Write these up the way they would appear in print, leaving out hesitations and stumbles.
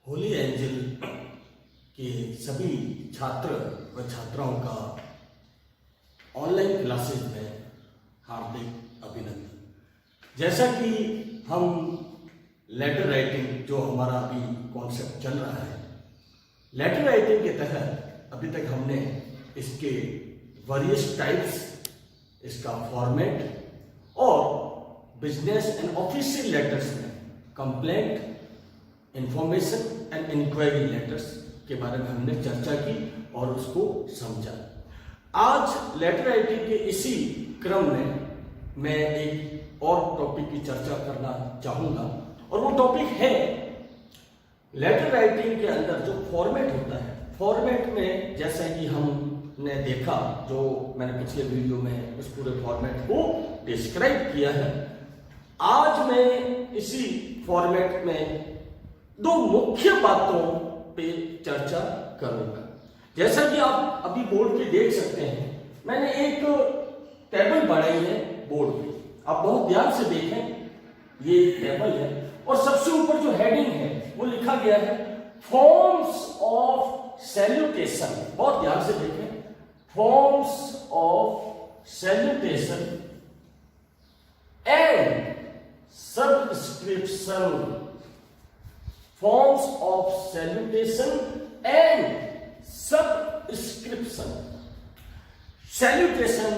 Holi angel के सभी छात्र व छात्राओं का ऑनलाइन क्लासेज में हार्दिक अभिनंदन। जैसा कि हम लेटर राइटिंग जो हमारा अभी कॉन्सेप्ट चल रहा है, लेटर राइटिंग के तहत अभी तक हमने इसके वेरियस टाइप्स, इसका फॉर्मेट और बिजनेस एंड ऑफिशियल लेटर्स में complaint, information and inquiry letters के बारे में हमने चर्चा की और उसको समझा। आज लेटर राइटिंग के इसी क्रम में मैं एक और टॉपिक की चर्चा करना चाहूंगा और वो टॉपिक है लेटर राइटिंग के अंदर जो फॉर्मेट होता है। फॉर्मेट में जैसा कि हमने देखा, जो मैंने पिछले वीडियो में उस पूरे फॉर्मेट को डिस्क्राइब किया है, आज मैं इसी फॉर्मेट में दो मुख्य बातों पे चर्चा करूंगा। जैसा कि आप अभी बोर्ड पे देख सकते हैं, मैंने एक टेबल बनाई है बोर्ड पे। आप बहुत ध्यान से देखें, ये टेबल है और सबसे ऊपर जो हेडिंग है वो लिखा गया है फॉर्म्स ऑफ सैल्यूटेशन। बहुत ध्यान से देखें, forms of salutation and subscription. Forms of salutation and subscription. Salutation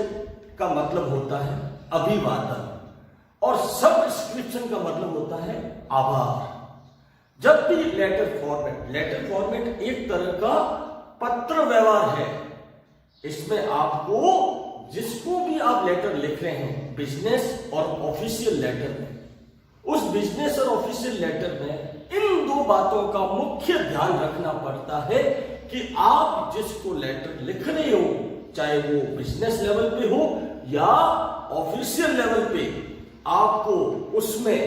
का मतलब होता है अभिवादन और सबस्क्रिप्शन का मतलब होता है आभार। जब भी लेटर फॉर्मेट एक तरह का पत्र व्यवहार है। इसमें आपको जिसको भी आप लेटर लिख रहे हैं, बिजनेस और ऑफिशियल लेटर में, उस बिजनेस और ऑफिशियल लेटर में इन दो बातों का मुख्य ध्यान रखना पड़ता है कि आप जिसको लेटर लिख रहे हो, चाहे वो बिजनेस लेवल पे हो या ऑफिशियल लेवल पे, आपको उसमें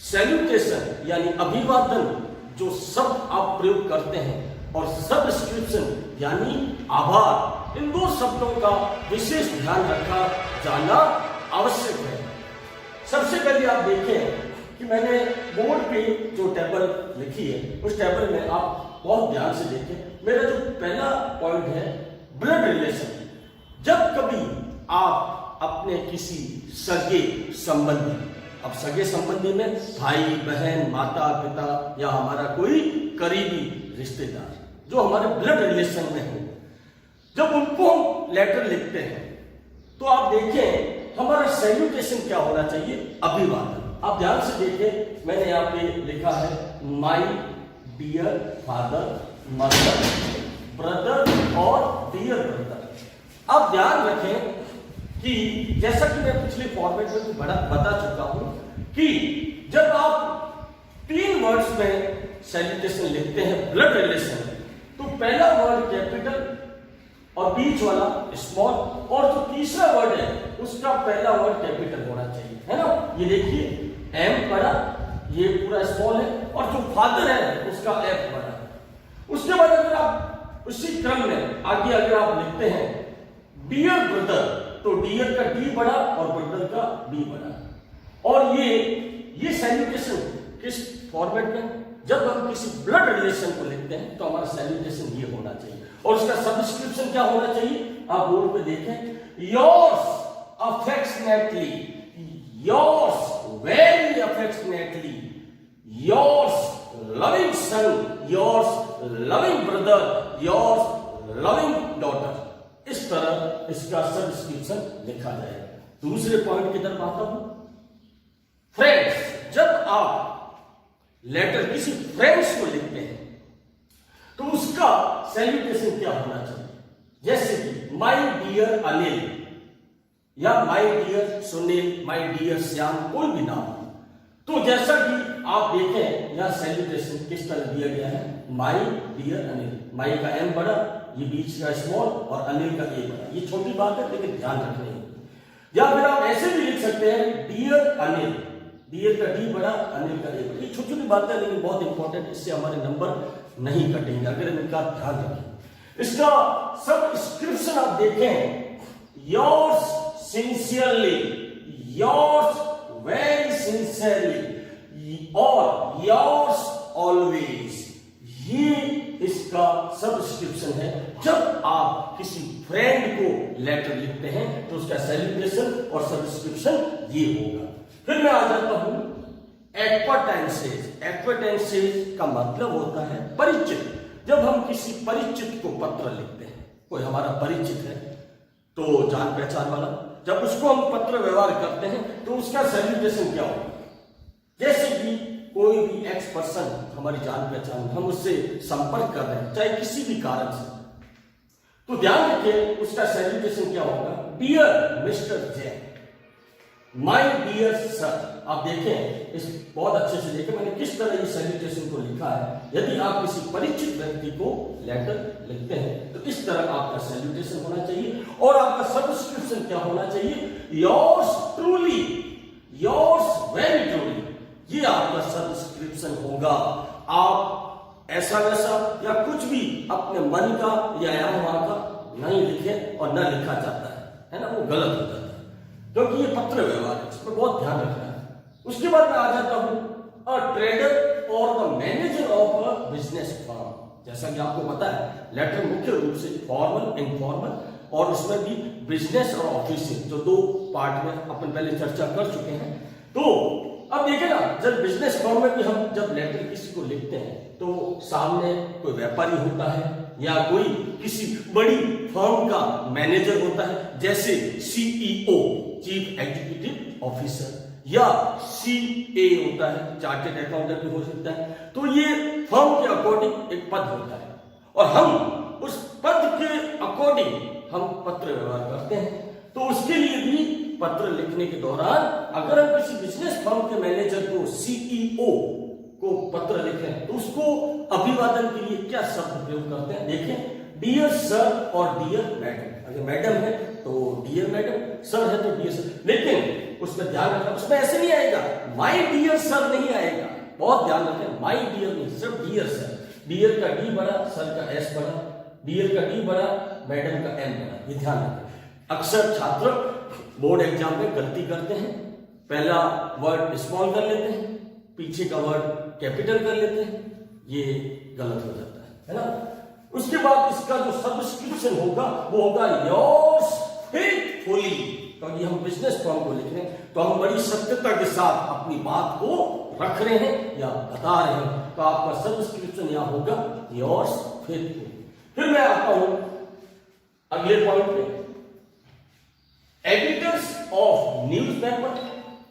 सैल्यूटेशन यानी अभिवादन जो शब्द आप प्रयोग करते हैं और सबस्क्रिप्शन यानी आभार, इन दो शब्दों का विशेष ध्यान रखा जाना आवश्यक है। सबसे पहले आप देखें कि मैंने बोर्ड पे जो टेबल लिखी है, उस टेबल में आप बहुत ध्यान से देखें। मेरा जो पहला पॉइंट है ब्लड रिलेशन। जब कभी आप अपने किसी सगे संबंधी, अब सगे संबंधी में भाई बहन, माता पिता या हमारा कोई करीबी रिश्तेदार जो हमारे ब्लड रिलेशन में हो, जब उनको हम लेटर लिखते हैं तो आप देखें हमारा सैल्यूटेशन क्या होना चाहिए? अभिवादन। आप ध्यान से देखें, मैंने यहाँ पे लिखा है my dear father, mother, brother और डियर ब्रदर। आप ध्यान रखें कि जैसा कि मैं पिछले फॉर्मेट में भी बता चुका हूं कि जब आप 3 वर्ड्स में सैल्यूटेशन लिखते हैं ब्लड रिलेशन, तो पहला वर्ड कैपिटल और बीच वाला स्मॉल, और जो तीसरा वर्ड है उसका पहला वर्ड कैपिटल होना चाहिए, है ना। ये देखिए एम बड़ा, ये पूरा स्मॉल है, और जो फादर है उसका एफ बड़ा। उसके बाद अगर आप उसी क्रम में आगे अगर आप लिखते हैं डियर ब्रदर, तो डियर का डी बड़ा और ब्रदर का बी बड़ा। और ये सैल्यूटेशन किस फॉर्मेट में? जब हम किसी ब्लड रिलेशन को लिखते हैं तो हमारा सैल्यूटेशन ये होना चाहिए। और उसका सबस्क्रिप्शन क्या होना चाहिए? आप बोर्ड पे देखें, yours affectionately, yours very affectionately, yours loving son, yours loving brother, yours loving daughter. इस तरह इसका सबस्क्रिप्शन लिखा जाएगा। दूसरे पॉइंट की तरफ आता हूं, फ्रेंड्स। जब आप लेटर किसी फ्रेंड्स को लिखते हैं तो उसका सैल्यूटेशन क्या होना चाहिए? जैसे कि माय डियर अनिल या my dear Sunil, my dear Shyam, कोई भी नाम हो, तो जैसा कि आप देखें यहां सैल्यूटेशन किस तरह दिया गया है, माय डियर अनिल। माय का एम बड़ा, ये बीच का स्मॉल और अनिल का ए बड़ा। ये छोटी बात है लेकिन ध्यान रखनी है। या फिर आप ऐसे भी लिख सकते हैं डियर अनिल, डियर का डी बड़ा, अनिल का ए बड़ा। ये छोटी छोटी बात है लेकिन बहुत इंपॉर्टेंट, इससे हमारे नंबर नहीं कटेंगे अगर हम इनका ध्यान रखें। इसका सबस्क्रिप्शन आप देखें, yours sincerely, yours very sincerely और योर्स ऑलवेज। सब्सक्रिप्शन है, जब आप किसी फ्रेंड को लेटर लिखते हैं तो उसका सैल्यूटेशन और सब्सक्रिप्शन ये होगा। फिर मैं आ जाता हूं एडवर्टाइजेज। एडवर्टाइजेज का मतलब होता है परिचित। जब हम किसी परिचित को पत्र लिखते हैं, कोई हमारा परिचित है तो जान पहचान वाला, जब उसको हम पत्र व्यवहार करते हैं तो उसका सैल्यूटेशन क्या होगा? जैसे कि कोई भी एक्स पर्सन हमारी जान पहचान, हम उससे संपर्क कर रहे हैं चाहे किसी भी कारण से, तो ध्यान रखिए उसका सैल्यूटेशन क्या होगा? Dear mister Jain, my dear sir. आप देखें, इस बहुत अच्छे से देखें मैंने किस तरह ये सैल्यूटेशन को लिखा है। यदि आप किसी परिचित व्यक्ति को लेटर लिखते हैं तो इस तरह आपका सैल्यूटेशन होना चाहिए। और आपका सब्सक्रिप्शन क्या होना चाहिए? Yours truly, yours very truly, ये आपका सब्सक्रिप्शन होगा। आप ऐसा वैसा या कुछ भी अपने मन का या यहाँ वहां का नहीं लिखे और न लिखा जाता है ना, वो गलत हो जाता है, क्योंकि ये पत्र व्यवहार है, इसमें बहुत ध्यान रखना है। उसके बाद मैं आ जाता हूं अ ट्रेडर और the manager of a business firm. जैसा कि आपको पता है लेटर मुख्य रूप से फॉर्मल, इनफॉर्मल और उसमें भी बिजनेस और ऑफिशियल, जो दो पार्ट में अपन पहले चर्चा कर चुके हैं। तो अब देखिए ना, जब बिजनेस फर्म में भी हम जब लेटर किसी को लिखते हैं तो सामने कोई व्यापारी होता है या कोई किसी बड़ी फर्म का मैनेजर होता है, जैसे सीईओ, चीफ एग्जीक्यूटिव ऑफिसर, या सीए होता है, चार्टर्ड अकाउंटेंट भी हो सकता है। तो ये फर्म के अकॉर्डिंग एक पद होता है और हम उस पद के अकॉर्डिंग हम पत्र व्यवहार करते हैं। तो उसके लिए भी पत्र लिखने के दौरान अगर हम किसी बिजनेस फर्म के मैनेजर को, सीईओ को पत्र लिख रहे हैं तो उसको अभिवादन के लिए क्या शब्द प्रयोग करते हैं? देखें, डियर सर और डियर मैडम। अगर मैडम है तो डियर मैडम, सर है तो डियर सर। लेकिन उसमें ध्यान रखना, उसमें ऐसे नहीं आएगा माय डियर सर, नहीं आएगा, बहुत ध्यान रखें, माय डियर नहीं, सिर्फ डियर सर। डियर का डी बड़ा, सर का एस बड़ा, डियर का डी बड़ा, मैडम का एम बड़ा, ये ध्यान रखें। अक्सर छात्र बोर्ड एग्जाम में गलती करते हैं, पहला वर्ड स्मॉल कर लेते हैं, पीछे का वर्ड कैपिटल कर लेते हैं, ये गलत हो जाता है ना। उसके बाद इसका जो सब्सक्रिप्शन होगा वो होगा योर्स फेथफुली, क्योंकि हम बिजनेस फर्म को लिख रहे हैं तो हम बड़ी सत्यता के साथ अपनी बात को रख रहे हैं या बता रहे हैं, तो आपका सब्सक्रिप्शन यहां होगा योर्स फेथफुली। फिर मैं आता हूं अगले पॉइंट पे, एडिटर्स ऑफ न्यूज़पेपर,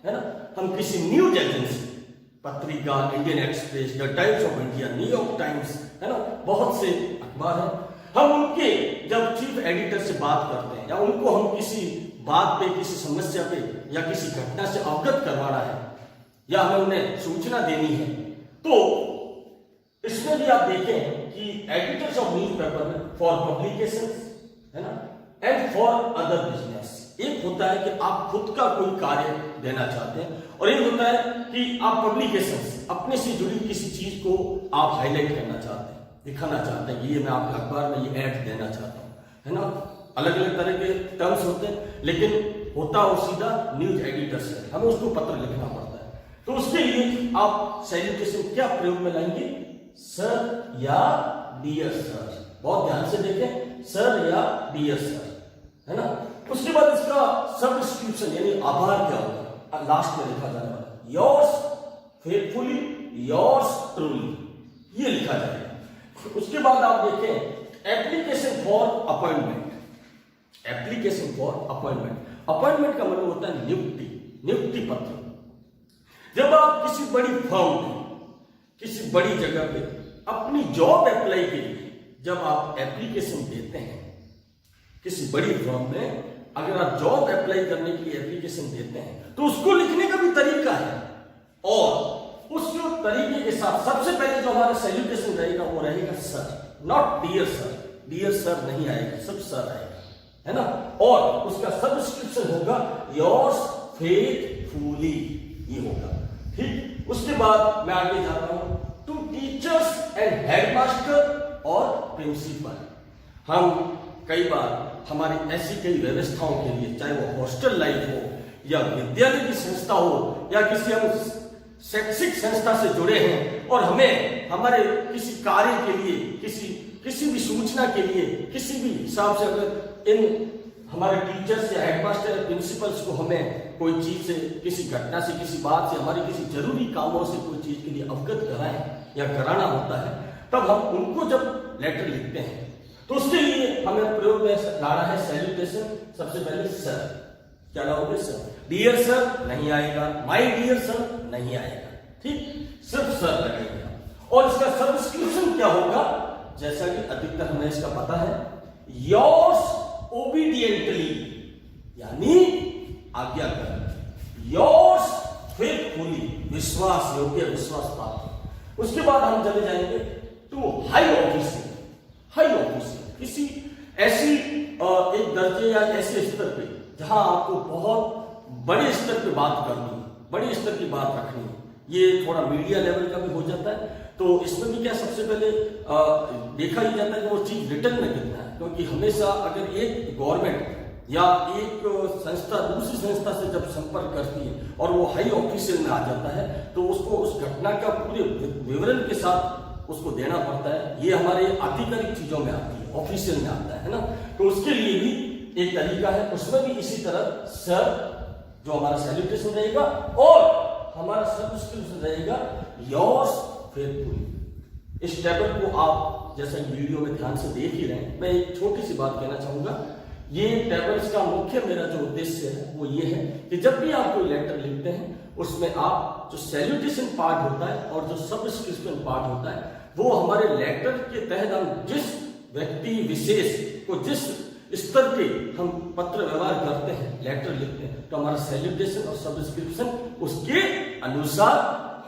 है ना। हम किसी न्यूज एजेंसी, पत्रिका, Indian express, the times of India, New York times, है ना, बहुत से अखबार हैं, हम उनके जब चीफ एडिटर से बात करते हैं या उनको हम किसी बात पे, किसी समस्या पे या किसी घटना से अवगत करवाना है या हमें उन्हें सूचना देनी है, तो इसमें भी आप देखें कि एडिटर्स ऑफ न्यूज़पेपर में फॉर पब्लिकेशन, है ना, एंड फॉर अदर बिजनेस। एक होता है कि आप खुद का कोई कार्य देना चाहते हैं और एक होता है कि आप पब्लिकेशन, अपने से जुड़ी किसी चीज को आप हाईलाइट करना चाहते हैं, दिखाना चाहते हैं कि ये मैं आपके अखबार में ये ऐड देना चाहता हूं, है ना। अलग अलग तरह के टर्म्स होते हैं, लेकिन होता वो सीधा न्यूज एडिटर से, हमें उसको पत्र लिखना पड़ता है। तो उसके लिए आप सैल्यूटेशन क्या प्रयोग में लाएंगे? सर या डियर सर। बहुत ध्यान से देखें, सर या डियर सर, है ना। उसके बाद इसका सब्सक्रिप्शन यानी आभार क्या होगा? लास्ट में लिखा जाने वाला योर्स फेथफुली, योर्स ट्रूली, ये लिखा जाएगा। उसके बाद आप देखें application for appointment. Application for appointment, appointment का मतलब होता है नियुक्ति, नियुक्ति पत्र। जब आप किसी बड़ी फर्म में, किसी बड़ी जगह पे अपनी जॉब अप्लाई के लिए जब आप एप्लीकेशन देते हैं, किसी बड़ी फर्म में अगर आप जॉब अप्लाई करने के लिए एप्लीकेशन देते हैं तो उसको लिखने का भी तरीका है और उस तरीके के साथ सबसे पहले जो हमारा सैल्यूटेशन रहेगा वो रहेगा sir, not dear sir. Dear sir नहीं आएगा, सब सर आएगा, है ना। और उसका सब्सक्रिप्शन होगा योर्स फेथफुली, ये होगा, ठीक। उसके बाद मैं आगे जाता हूं टू टीचर्स एंड हेडमास्टर और प्रिंसिपल। हम कई बार हमारी ऐसी कई व्यवस्थाओं के लिए, चाहे वो हॉस्टल लाइफ हो या विद्यालय की संस्था हो या किसी हम शैक्षिक संस्था से जुड़े हैं और हमें हमारे किसी कार्य के लिए, किसी किसी भी सूचना के लिए किसी भी हिसाब से अगर इन हमारे टीचर्स या हेडमास्टर या प्रिंसिपल्स को हमें कोई चीज से, किसी घटना से, किसी बात से, हमारे किसी जरूरी कामों से कोई चीज के लिए अवगत कराएं या कराना होता है, तब हम उनको जब लेटर लिखते हैं तो उसके लिए हमें प्रयोग में लाना है सैल्यूटेशन। सबसे पहले सर, क्या लाओगे? सर। डियर सर नहीं आएगा, माय डियर सर नहीं आएगा, ठीक, सिर्फ सर लगेगा। और इसका सब्सक्रिप्शन क्या होगा? जैसा कि अधिकतर हमें इसका पता है, योर्स ओबीडियंटली, यानी आज्ञाकारी, योर्स फेथफुली, विश्वास योग्य, विश्वास पात्र। उसके बाद हम चले जाएंगे to high officer. High officer किसी ऐसी एक दर्जे या ऐसे स्तर पे जहां आपको बहुत बड़े स्तर पे बात करनी है, बड़े स्तर की बात रखनी है, ये थोड़ा मीडिया लेवल का भी हो जाता है। तो इसमें भी क्या सबसे पहले देखा ही जाता है कि वो चीज रिटर्न में कितना है, क्योंकि हमेशा अगर एक गवर्नमेंट या एक संस्था दूसरी संस्था से जब संपर्क करती है और वो हाई ऑफिशियल में आ जाता है तो उसको उस घटना का पूरे विवरण के साथ उसको देना पड़ता है। ये हमारे आधिकारिक चीजों में आती है, ऑफिशियल में आता है ना। तो उसके लिए भी एक तरीका है, उसमें भी इसी तरह सर जो हमारा सैल्यूटेशन रहेगा और हमारा सब्सक्रिप्शन रहेगा योर्स फेथफुली। इस टेबल को आप जैसा वीडियो में ध्यान से देख ही रहे हैं, मैं एक छोटी सी बात कहना चाहूंगा। ये टेबल्स का मुख्य मेरा जो उद्देश्य है वो ये है कि जब भी आप कोई लेटर लिखते हैं उसमें आप जो सैल्यूटेशन पार्ट होता है और जो सब्सक्रिप्शन पार्ट होता है वो हमारे लेटर के तहत हम जिस व्यक्ति विशेष को जिस स्तर पे हम पत्र व्यवहार करते हैं, लेटर लिखते हैं, तो हमारा सैल्यूटेशन और सब्सक्रिप्शन उसके अनुसार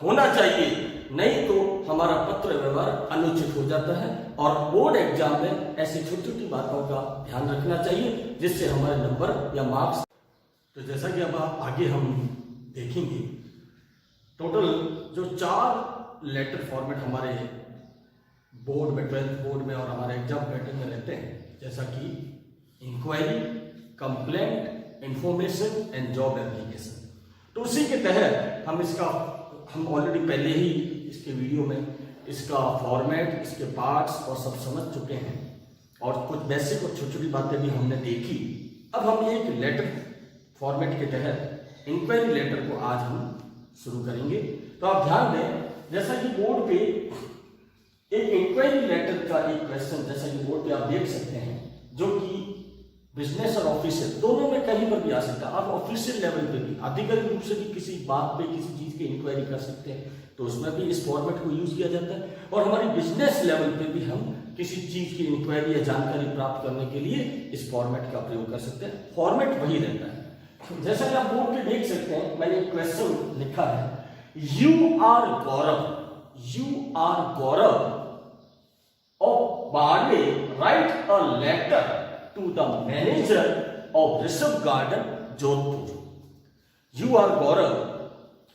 होना चाहिए, नहीं तो हमारा पत्र व्यवहार अनुचित हो जाता है। और बोर्ड एग्जाम में ऐसी छोटी छोटी बातों का ध्यान रखना चाहिए जिससे हमारे नंबर या मार्क्स। तो जैसा कि अब आगे हम देखेंगे, टोटल जो 4 लेटर फॉर्मेट हमारे बोर्ड में, 12th बोर्ड में और हमारे एग्जाम पैटर्न में रहते हैं, जैसा कि inquiry, complaint, information and job application. तो उसी के तहत हम ऑलरेडी पहले ही इसके वीडियो में इसका फॉर्मेट, इसके पार्ट्स और सब समझ चुके हैं और कुछ बेसिक और छोटी छोटी बातें भी हमने देखी। अब हम एक लेटर फॉर्मेट के तहत इंक्वायरी लेटर को आज हम शुरू करेंगे। तो आप ध्यान दें, जैसा कि बोर्ड पे एक इंक्वायरी लेटर का एक क्वेश्चन जैसा कि बोर्ड पे आप देख सकते हैं, जो कि बिजनेस और ऑफिशियल दोनों में कहीं पर भी आ सकता है। आप ऑफिशियल लेवल पे भी आधिकारिक रूप से भी किसी बात पे, किसी चीज की इंक्वायरी कर सकते हैं, तो उसमें भी इस फॉर्मेट को यूज किया जाता है। और हमारी बिजनेस लेवल पे भी हम किसी चीज की इंक्वायरी या जानकारी प्राप्त करने के लिए इस फॉर्मेट का प्रयोग कर सकते हैं। फॉर्मेट वही रहता है। जैसा कि आप बोर्ड पे देख सकते हैं, मैंने एक क्वेश्चन लिखा है, you are Gaurav of Barley write a letter to the manager of Rishabh Garden, Jodhpur. You are Gaurav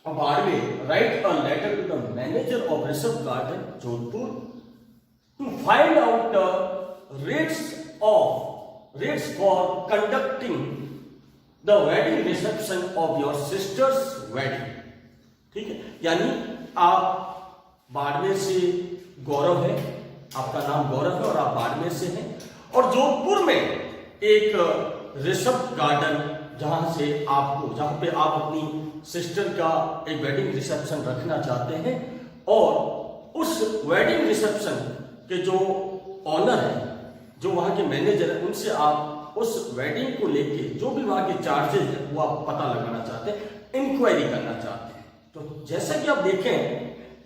of Barley write a letter to the manager of Rishabh Garden, Jodhpur to find out the rates for conducting the wedding reception of your sister's wedding. ठीक है, यानी आप बाड़मेर से गौरव है, आपका नाम गौरव है और आप बाड़मेर से हैं, और जोधपुर में एक ऋषभ गार्डन जहां पे आप अपनी सिस्टर का एक वेडिंग रिसेप्शन रखना चाहते हैं, और उस वेडिंग रिसेप्शन के जो ऑनर है, जो वहां के मैनेजर है, उनसे आप उस वेडिंग को लेके जो भी वहां के चार्जेस है वो आप पता लगाना चाहते हैं, इंक्वायरी करना चाहते हैं। तो जैसा कि आप देखें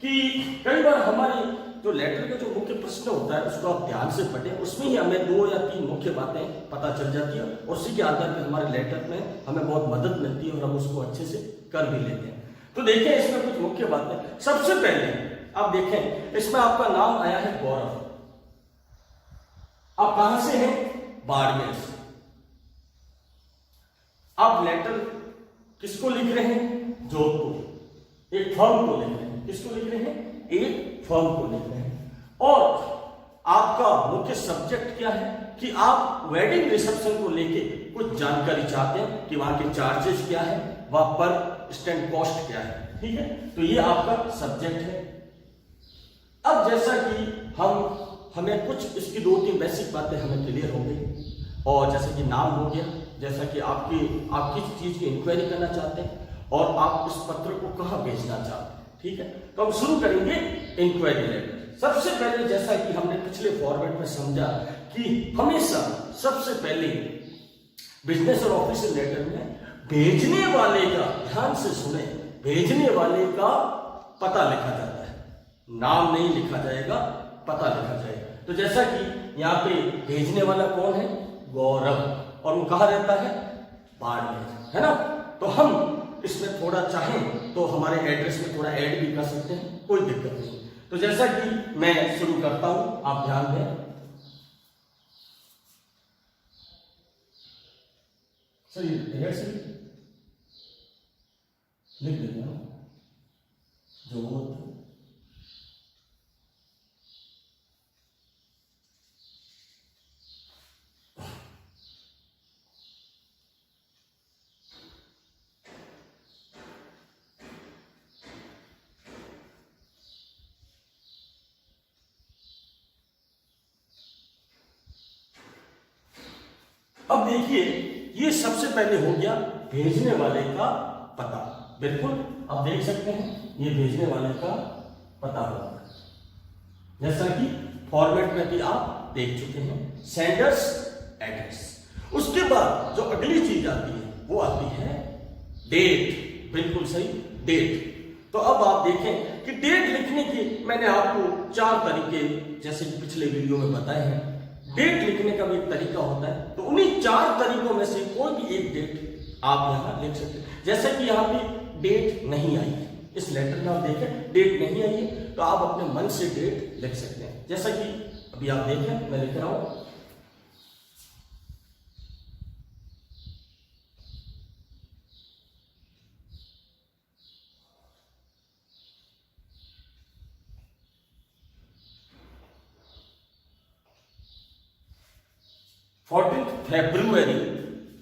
कि कई बार हमारी जो लेटर का जो मुख्य प्रश्न होता है उसको आप ध्यान से पढ़ें, उसमें ही हमें 2 या 3 मुख्य बातें पता चल जाती है और उसी के आधार पर हमारे लेटर में हमें बहुत मदद मिलती है और हम उसको अच्छे से कर भी लेते हैं। तो देखें इसमें कुछ मुख्य बातें। सबसे पहले आप देखें, इसमें आपका नाम आया है गौरव, आप कहां से हैं? बाड़मेर से। आप लेटर किसको लिख रहे हैं? जोधपुर, एक फर्म को लिख रहे हैं। किसको लिख रहे हैं? एक फर्म को लिख रहे हैं। और आपका मुख्य सब्जेक्ट क्या है कि आप वेडिंग रिसेप्शन को लेके कुछ जानकारी चाहते हैं कि वहां के चार्जेस क्या है, वहां पर स्टैंड कॉस्ट क्या है। ठीक है, तो ये आपका सब्जेक्ट है। अब जैसा कि हम हमें कुछ इसकी 2-3 बेसिक बातें हमें क्लियर हो गई। और जैसे कि नाम हो गया, जैसा कि आप किस चीज़ की इंक्वायरी करना चाहते हैं और आप इस पत्र को कहाँ भेजना चाहते हैं, ठीक है। तो हम शुरू करेंगे इंक्वायरी लेटर। सबसे पहले जैसा कि हमने पिछले फॉर्मेट में समझा कि हमेशा सबसे पहले बिजनेस और ऑफिशियल लेटर में भेजने वाले का, ध्यान से सुने, भेजने वाले का पता लिखा जाता है, नाम नहीं लिखा जाएगा, पता लिखा जाएगा। तो जैसा कि यहाँ पे भेजने वाला कौन है, गौरव, और वो कहाँ रहता है, बाड़मेर, है ना। तो हम इसमें थोड़ा चाहें तो हमारे एड्रेस में थोड़ा ऐड भी कर सकते हैं, कोई दिक्कत नहीं। तो जैसा कि मैं शुरू करता हूं, आप ध्यान दें। सर ये लिख देते हैं जो अब देखिए, ये सबसे पहले हो गया भेजने वाले का पता। बिल्कुल आप देख सकते हैं ये भेजने वाले का पता होगा, जैसा कि फॉर्मेट में भी आप देख चुके हैं, सेंडर्स एड्रेस। उसके बाद जो अगली चीज आती है वो आती है डेट। बिल्कुल सही, डेट। तो अब आप देखें कि डेट लिखने के मैंने आपको 4 तरीके, जैसे कि पिछले वीडियो में बताए हैं, डेट लिखने का भी एक तरीका होता है। तो उन्हीं 4 तरीकों में से कोई भी एक डेट आप यहां लिख सकते हैं। जैसे कि यहां पे डेट नहीं आई है, इस लेटर में आप देखें डेट नहीं आई है, तो आप अपने मन से डेट लिख सकते हैं। जैसा कि अभी आप देखें मैं लिख रहा हूं, February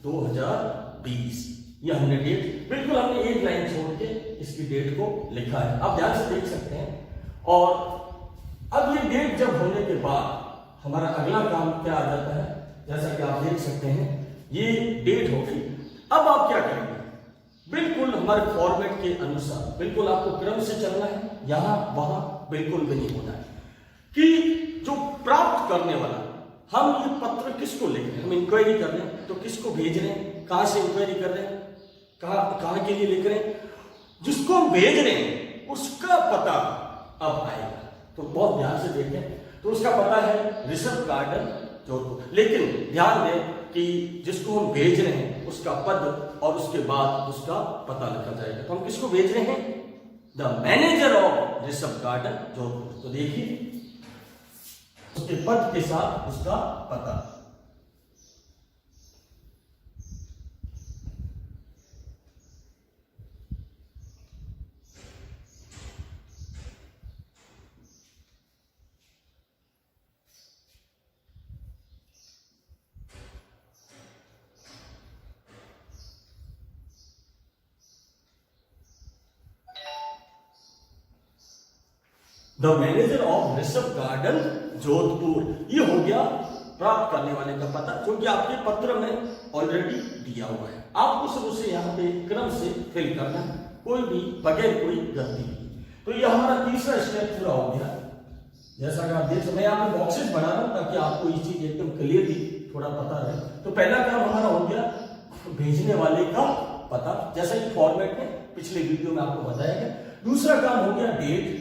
2020, ये हमने डेट, बिल्कुल हमने एक लाइन छोड़ के इसकी डेट को लिखा है, आप ध्यान से देख सकते हैं। और अब ये डेट जब होने के बाद हमारा अगला काम क्या आ जाता है, जैसा कि आप देख सकते हैं ये डेट हो गई। अब आप क्या करेंगे, बिल्कुल हमारे फॉर्मेट के अनुसार बिल्कुल आपको क्रम से चलना है, यहां वहां बिल्कुल भी नहीं होना है कि जो प्राप्त करने वाला, हम ये पत्र किसको लिख रहे हैं, हम इंक्वायरी कर रहे हैं तो किसको भेज रहे हैं, कहां से इंक्वायरी कर रहे हैं, कहां के लिए लिख रहे हैं, जिसको हम भेज रहे हैं उसका पता अब आएगा। तो बहुत ध्यान से देखें, तो उसका पता है ऋषभ गार्डन जोधपुर। लेकिन ध्यान दें कि जिसको हम भेज रहे हैं उसका पद और उसके बाद उसका पता लिखा जाएगा। तो हम किसको भेज रहे हैं, the manager of Rishabh garden Jodhpur. तो देखिए उसके पद के साथ उसका पता। The manager of Rishabh garden Jodhpur, ये हो गया प्राप्त करने वाले का पता, जो कि आपके पत्र में ऑलरेडी दिया हुआ है। आपको सिर्फ उसे यहाँ पे क्रम से फिल करना है, कोई भी बगैर कोई गलती की। तो ये हमारा तीसरा स्टेप पूरा हो गया। जैसा कि आप देख सकते, मैं यहाँ पे बॉक्सेस बना रहा हूँ ताकि आपको ये चीज एकदम क्लियरली थोड़ा पता रहे। तो पहला काम हमारा हो गया भेजने वाले का पता, जैसा कि फॉर्मेट में पिछले वीडियो में आपको बताया गया। दूसरा काम हो गया डेट,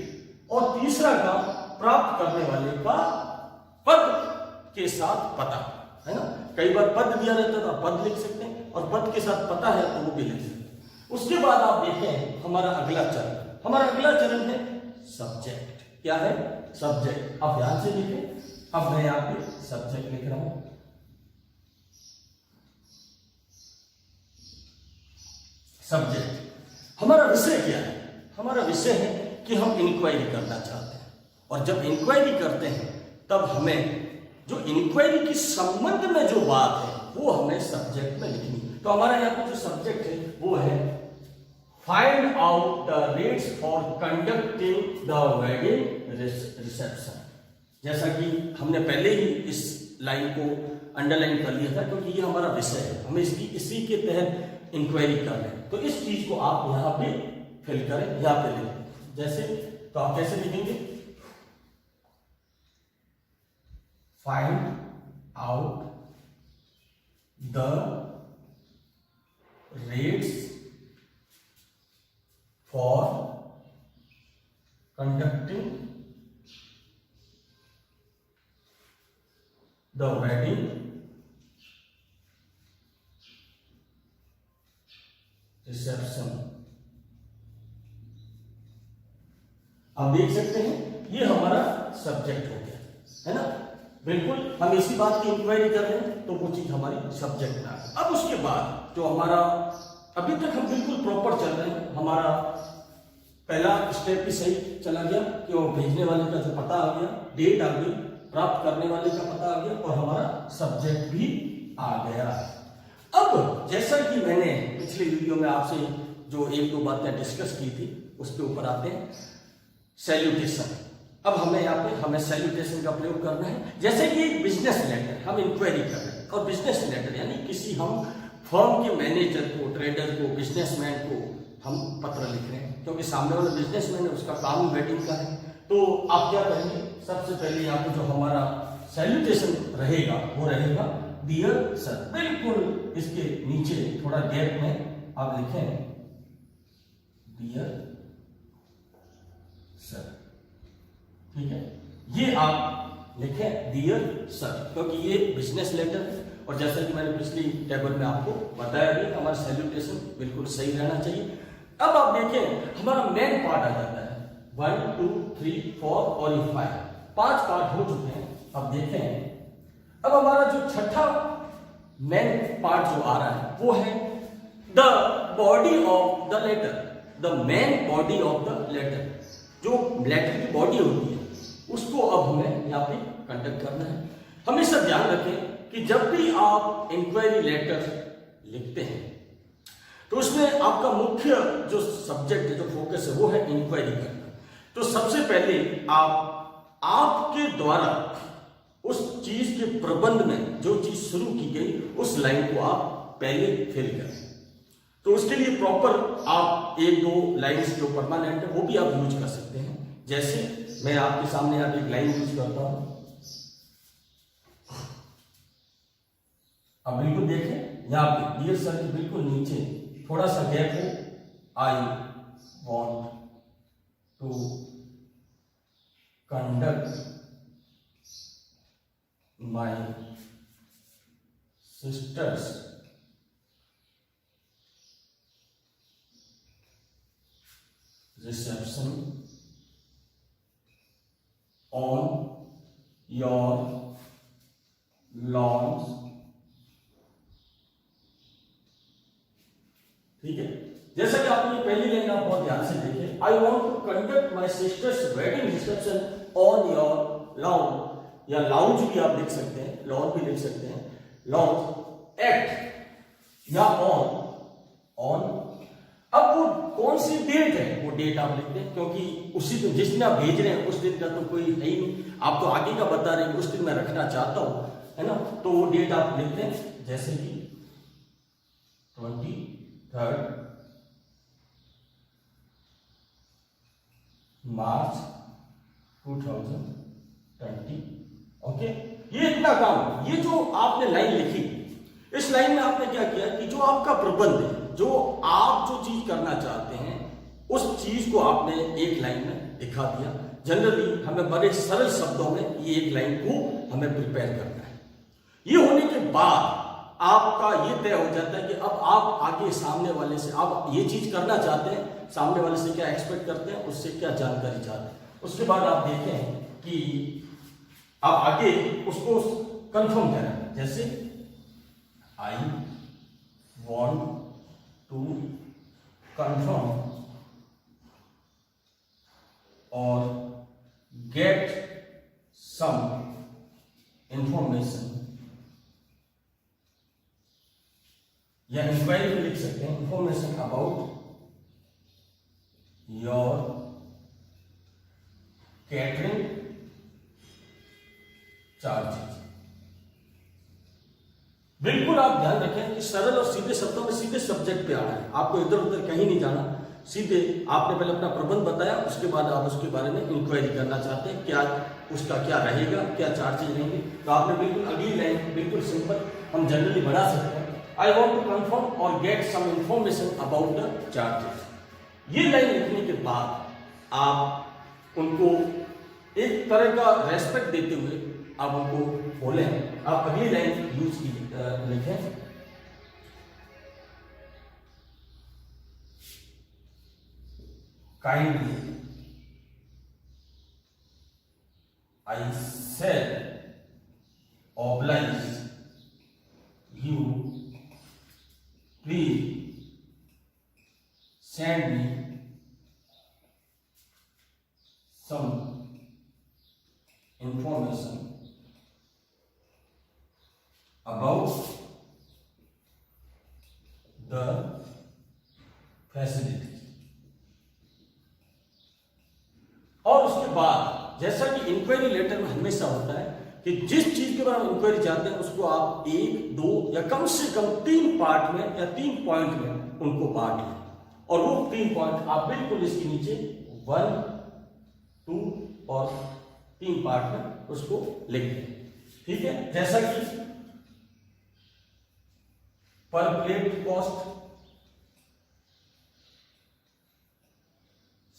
और तीसरा काम प्राप्त करने वाले का पद के साथ पता, है ना। कई बार पद दिया रहता है तो आप पद लिख सकते हैं, और पद के साथ पता है तो वो भी लिख सकते हैं। उसके बाद आप देखें हमारा अगला चरण है सब्जेक्ट। क्या है, सब्जेक्ट। आप ध्यान से लिखें, अब मैं यहाँ पे सब्जेक्ट लिख रहा हूं। सब्जेक्ट हमारा विषय क्या है, हमारा विषय है कि हम इंक्वायरी करना चाहते हैं, और जब इंक्वायरी करते हैं तब हमें जो इंक्वायरी के संबंध में जो बात है वो हमें सब्जेक्ट में लिखनी है। तो हमारा यहाँ पे जो सब्जेक्ट है वो है find out the rates for conducting the wedding reception. जैसा कि हमने पहले ही इस लाइन को अंडरलाइन कर लिया था, क्योंकि ये हमारा विषय है, हमें इसी के तहत इंक्वायरी कर रहे हैं। तो इस चीज को आप यहाँ पे फिल करें, यहाँ पे लिखें। जैसे तो आप कैसे लिखेंगे, find out the rates for conducting the wedding reception. आप देख सकते हैं ये हमारा सब्जेक्ट हो गया, है ना। बिल्कुल हम इसी बात की इंक्वायरी कर रहे हैं, तो वो चीज हमारी सब्जेक्ट में आ गई। अब उसके बाद जो हमारा अभी तक हम बिल्कुल प्रॉपर चल रहे हैं, हमारा पहला स्टेप भी सही चला गया कि वो भेजने वाले का जो पता आ गया, डेट आ गई, प्राप्त करने वाले का पता आ गया, और हमारा सब्जेक्ट भी आ गया। अब जैसा कि मैंने पिछले वीडियो में आपसे जो एक दो बातें डिस्कस की थी, उसके ऊपर आते हैं। सैल्यूटेशन, अब हमें यहाँ पे हमें सैल्यूटेशन का प्रयोग करना है। जैसे कि एक बिजनेस लेटर हम इंक्वायरी कर रहे हैं, और बिजनेस लेटर यानी किसी हम फर्म के मैनेजर को, ट्रेडर को, बिजनेसमैन को हम पत्र लिख रहे हैं, क्योंकि सामने वाला बिजनेसमैन है, उसका काम वेडिंग का है। तो आप क्या करेंगे, सबसे पहले यहाँ पे जो हमारा सैल्यूटेशन रहेगा वो रहेगा डियर सर। बिल्कुल इसके नीचे थोड़ा गैप में आप लिखें डियर सर, ठीक है। ये आप लिखें डियर सर, क्योंकि ये बिजनेस लेटर है, और जैसा कि मैंने पिछली टेबल में आपको बताया भी, हमारा सैल्यूटेशन बिल्कुल सही रहना चाहिए। अब आप देखें हमारा मेन पार्ट आ जाता है, 1 2 3 4 और ये 5 पार्ट हो चुके हैं। अब देखें अब हमारा जो छठा मेन पार्ट जो आ रहा है वो है the body of the letter, the main body of the letter. जो लेटर की बॉडी होती है उसको अब हमें यहाँ पे कंडक्ट करना है। हमेशा ध्यान रखें कि जब भी आप इंक्वायरी लेटर लिखते हैं तो उसमें आपका मुख्य जो सब्जेक्ट है, जो फोकस है, वो है इंक्वायरी करना। तो सबसे पहले आपके द्वारा उस चीज के प्रबंध में जो चीज शुरू की गई उस लाइन को आप पहले फिल करें। तो उसके लिए प्रॉपर आप एक दो लाइन्स जो परमानेंट है वो भी आप यूज कर सकते हैं। जैसे मैं आपके सामने यहाँ एक लाइन यूज करता हूं, अब बिल्कुल देखें यहाँ पे डियर सर के बिल्कुल नीचे थोड़ा सा गैप है, I want to conduct my sister's reception on your lawns. ठीक है, जैसा कि आपने पहली लाइन आप बहुत ध्यान से देखें, I want to conduct my sister's wedding reception on your lawn, या लाउंज भी आप लिख सकते हैं, लॉन भी लिख सकते हैं, लॉन्ज एट या ऑन। अब वो कौन सी डेट है वो डेट आप लिखते हैं, क्योंकि उसी दिन जिस दिन आप भेज रहे हैं उस दिन का तो कोई है ही नहीं, आप तो आगे का बता रहे हैं उस दिन मैं रखना चाहता हूं, है ना। तो वो डेट आप लिखते हैं, जैसे कि 23 मार्च 2020। ओके, ये इतना काम, ये जो आपने लाइन लिखी, इस लाइन में आपने क्या किया कि जो आपका प्रबंध है, जो आप जो चीज करना चाहते हैं उस चीज को आपने एक लाइन में दिखा दिया। जनरली हमें बड़े सरल शब्दों में ये एक लाइन को हमें प्रिपेयर करना है। ये होने के बाद आपका ये तय हो जाता है कि अब आप आगे सामने वाले से आप ये चीज करना चाहते हैं, सामने वाले से क्या एक्सपेक्ट करते हैं, उससे क्या जानकारी चाहते हैं। उसके बाद आप देखें कि आप आगे उसको कंफर्म करें, जैसे आई वॉन्ट टू कंफर्म और गेट सम इंफॉर्मेशन, या इंक्वायरी भी लिख सकते हैं, information about your catering charges. बिल्कुल आप ध्यान रखें कि सरल और सीधे शब्दों में सीधे सब्जेक्ट पे आना है, आपको इधर उधर कहीं नहीं जाना। सीधे आपने पहले अपना प्रबंध बताया, उसके बाद आप उसके बारे में इंक्वायरी करना चाहते हैं, क्या उसका क्या रहेगा, क्या चार्जेज रहेंगे। तो आपने बिल्कुल अगली लाइन बिल्कुल सिंपल हम जनरली बढ़ा सकते हैं, आई वॉन्ट टू कंफर्म और get some information about the charges. ये लाइन लिखने के बाद आप उनको एक तरह का रेस्पेक्ट देते हुए आप उनको बोले, आप अगली लाइन यूज की लिखें, kindly I shall oblige you, please send me some information about the facility। और उसके बाद जैसा कि इंक्वायरी लेटर में हमेशा होता है कि जिस चीज के बारे में इंक्वायरी चाहते हैं उसको आप 1, 2 या कम से कम 3 पार्ट में या 3 पॉइंट में उनको बांट लें, और वो 3 पॉइंट आप बिल्कुल इसके नीचे 1, 2 और 3 पार्ट में उसको लिख दें। ठीक है, जैसा कि पर plate cost,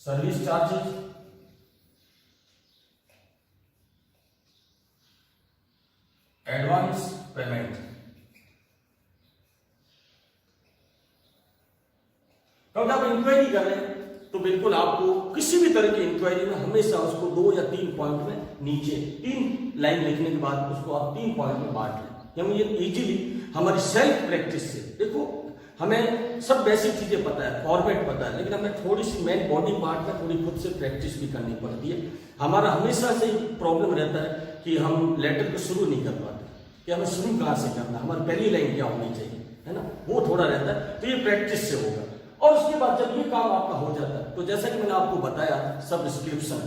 service charges, advance payment. क्योंकि आप इंक्वायरी कर रहे हैं तो बिल्कुल आपको किसी भी तरह की इंक्वायरी में हमेशा उसको 2 या 3 पॉइंट में नीचे 3 लाइन लिखने के बाद उसको आप 3 पॉइंट में बांट लें। हम ये इजीली हमारी सेल्फ प्रैक्टिस से, देखो हमें सब बेसिक चीजें पता है, फॉर्मेट पता है, लेकिन हमें थोड़ी सी मेन बॉडी पार्ट में थोड़ी खुद से प्रैक्टिस भी करनी पड़ती है। हमारा हमेशा से प्रॉब्लम रहता है कि हम लेटर को शुरू नहीं कर पाते, कि हमें शुरू कहाँ से करना, हमारी पहली लाइन क्या होनी चाहिए, है ना, वो थोड़ा रहता है। तो ये प्रैक्टिस से होगा। और उसके बाद जब ये काम आपका हो जाता है तो जैसा कि मैंने आपको बताया सबस्क्रिप्शन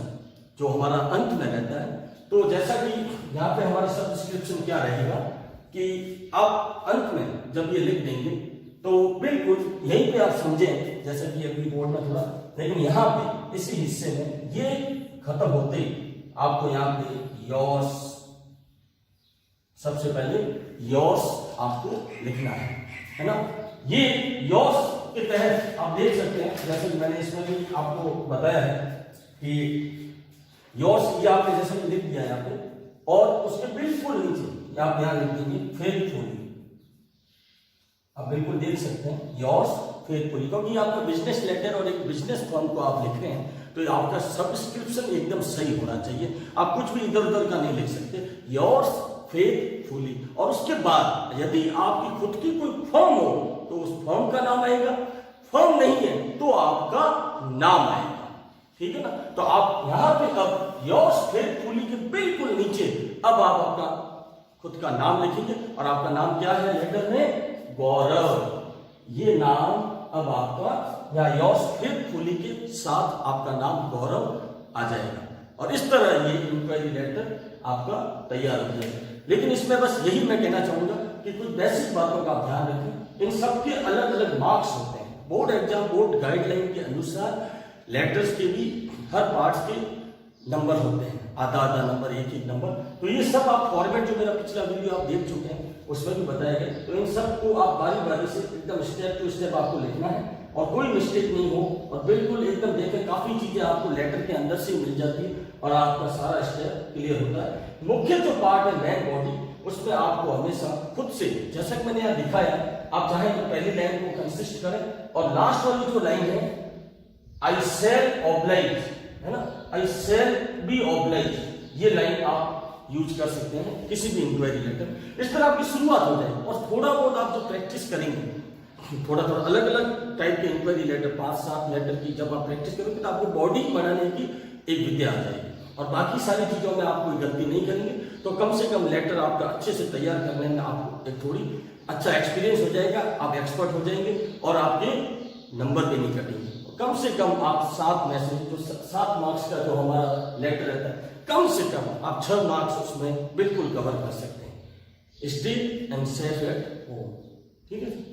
जो हमारा अंत में रहता है, तो जैसा कि यहाँ पे हमारा सबस्क्रिप्शन क्या रहेगा कि आप अंत में जब ये लिख देंगे तो बिल्कुल यहीं पे आप समझें, जैसा कि अभी बोर्ड में थोड़ा, लेकिन यहाँ पे इसी हिस्से में ये खत्म होते ही आपको यहाँ पे योर्स, सबसे पहले योर्स आपको लिखना है ना। ये योर्स के तहत आप देख सकते हैं, जैसे कि मैंने इसमें भी आपको बताया है कि योर्स ये आपने जैसे कि लिख दिया यहाँ पे, और उसके बिल्कुल नीचे आप यहाँ लिख देंगे फेथफुली। आप बिल्कुल देख सकते हैं योर्स फेथफुली, क्योंकि ये आपका बिजनेस लेटर और एक बिजनेस फॉर्म को आप लिख रहे हैं तो आपका सब्सक्रिप्शन एकदम सही होना चाहिए। आप कुछ भी इधर उधर का नहीं लिख सकते, योर्स फेथफुली। और उसके बाद यदि आपकी खुद की कोई फॉर्म हो तो उस फॉर्म का नाम आएगा, फॉर्म नहीं है तो आपका नाम आएगा। ठीक है ना, तो आप यहां पे अब योर्स फेथफुली के बिल्कुल नीचे अब आप अपना खुद का नाम लिखेंगे, और आपका नाम क्या है लेटर में, गौरव। ये नाम अब आपका या योर्स फेथफुली के साथ आपका नाम गौरव आ जाएगा, और इस तरह ये इंक्वायरी लेटर आपका तैयार हो जाएगा। लेकिन इसमें बस यही मैं कहना चाहूंगा कि कुछ बेसिक बातों का आप ध्यान रखें। इन सबके अलग अलग मार्क्स होते हैं, बोर्ड एग्जाम बोर्ड गाइडलाइन के अनुसार लेटर्स के भी हर पार्ट्स के नंबर होते हैं, आधा आधा नंबर, एक एक नंबर। तो ये सब आप फॉर्मेट जो मेरा पिछला वीडियो आप देख चुके हैं उसमें भी बताया गया, तो इन सब को आप बारी बारी से एकदम स्टेप टू स्टेप आपको लिखना है, और कोई मिस्टेक नहीं हो, और बिल्कुल एकदम देखें काफी चीजें आपको लेटर के अंदर से मिल जाती है और आपका सारा स्टेप क्लियर होता है। मुख्य जो पार्ट है मेन बॉडी, उसमें आपको हमेशा खुद से, जैसा कि मैंने यहाँ दिखाया, आप चाहे तो पहली लाइन को कंसिस्ट करें, और लास्ट वाली जो लाइन है आई शैल ऑब्लाइज, है ना, आई शैल बी ऑब्लाइज, ये लाइन आप यूज कर सकते हैं किसी भी इंक्वायरी लेटर। इस तरह आपकी शुरुआत हो जाए, और थोड़ा बहुत आप जो प्रैक्टिस करेंगे, थोड़ा थोड़ा अलग अलग टाइप के इंक्वायरी लेटर, 5-7 लेटर की जब आप प्रैक्टिस करोगे तो आपको बॉडी बनाने की एक विद्या आ जाएगी, और बाकी सारी चीजों में आप कोई गलती नहीं करेंगे, तो कम से कम लेटर आपका अच्छे से तैयार करने में आपको एक थोड़ी अच्छा एक्सपीरियंस हो जाएगा, आप एक्सपर्ट हो जाएंगे, और आपके नंबर भी नहीं कटेंगे। कम से कम आप 7 में से जो 7 मार्क्स का जो हमारा लेटर रहता है कम से कम आप 6 मार्क्स उसमें बिल्कुल कवर कर सकते हैं। Stay and safe at home. ठीक है।